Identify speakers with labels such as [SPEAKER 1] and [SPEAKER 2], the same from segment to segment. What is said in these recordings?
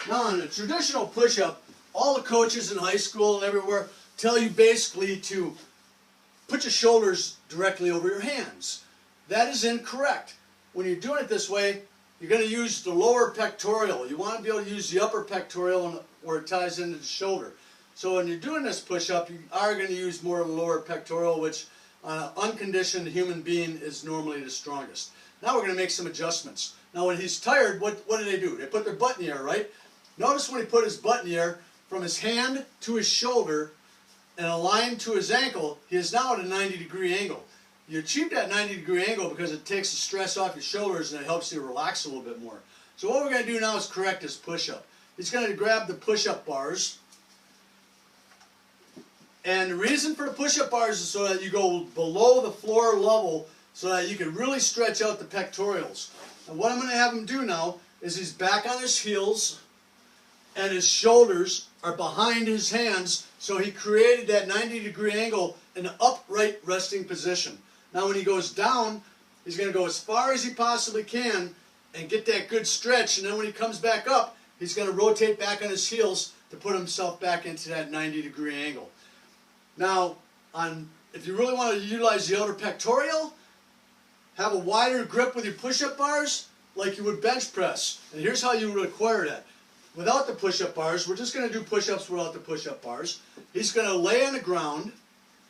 [SPEAKER 1] Now in a traditional push-up, all the coaches in high school and everywhere tell you basically to put your shoulders directly over your hands. That is incorrect. When you're doing it this way, you're going to use the lower pectoral. You want to be able to use the upper pectoral where it ties into the shoulder. So when you're doing this push-up, you are going to use more of the lower pectoral, which on an unconditioned human being is normally the strongest. Now we're going to make some adjustments. Now when he's tired, what do? They put their butt in the air, right? Notice when he put his butt in the air, from his hand to his shoulder and a line to his ankle, he is now at a 90-degree angle. You achieve that 90-degree angle because it takes the stress off your shoulders and it helps you relax a little bit more. So what we're going to do now is correct this push-up. He's going to grab the push-up bars. And the reason for the push-up bars is so that you go below the floor level so that you can really stretch out the pectorals. And what I'm going to have him do now is he's back on his heels and his shoulders are behind his hands, so he created that 90-degree angle in an upright resting position. Now when he goes down, he's going to go as far as he possibly can and get that good stretch, and then when he comes back up, he's going to rotate back on his heels to put himself back into that 90-degree angle. Now, if you really want to utilize the outer pectoral, have a wider grip with your push-up bars like you would bench press. And here's how you would acquire that. Without the push-up bars, we're just going to do push-ups without the push-up bars. He's going to lay on the ground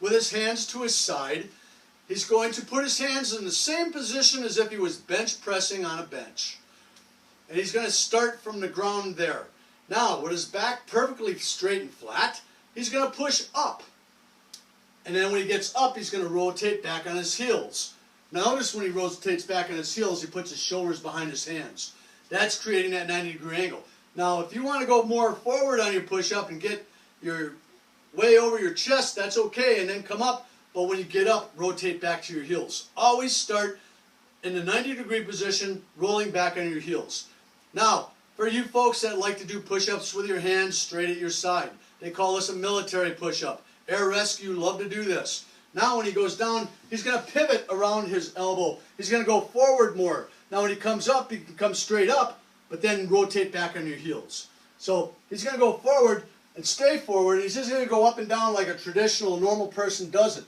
[SPEAKER 1] with his hands to his side. He's going to put his hands in the same position as if he was bench pressing on a bench. And he's going to start from the ground there. Now, with his back perfectly straight and flat, he's going to push up. And then when he gets up, he's going to rotate back on his heels. Now notice when he rotates back on his heels, he puts his shoulders behind his hands. That's creating that 90-degree angle. Now, if you want to go more forward on your push-up and get your way over your chest, that's okay, and then come up. But when you get up, rotate back to your heels. Always start in the 90-degree position, rolling back on your heels. Now, for you folks that like to do push-ups with your hands straight at your side, they call this a military push-up. Air Rescue love to do this. Now when he goes down, he's going to pivot around his elbow. He's going to go forward more. Now when he comes up, he can come straight up, but then rotate back on your heels. So he's going to go forward and stay forward. He's just going to go up and down like a traditional, normal person does it.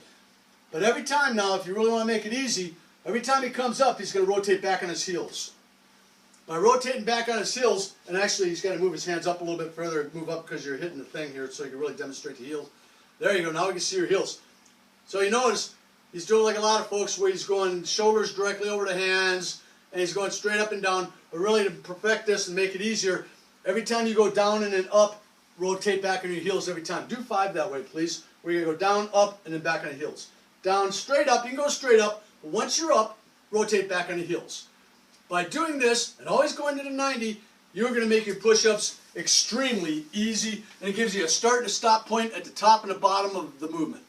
[SPEAKER 1] But every time now, if you really want to make it easy, every time he comes up, he's going to rotate back on his heels. By rotating back on his heels, and actually he's got to move his hands up a little bit further, move up because you're hitting the thing here so you can really demonstrate the heels. There you go, now we can see your heels. So you notice he's doing like a lot of folks where he's going shoulders directly over the hands and he's going straight up and down. But really to perfect this and make it easier, every time you go down and then up, rotate back on your heels every time. Do 5 that way, please. Where you're going to go down, up, and then back on the heels. Down, straight up, you can go straight up, but once you're up, rotate back on the heels. By doing this, and always going to the 90, you're going to make your push-ups extremely easy, and it gives you a start and a stop point at the top and the bottom of the movement.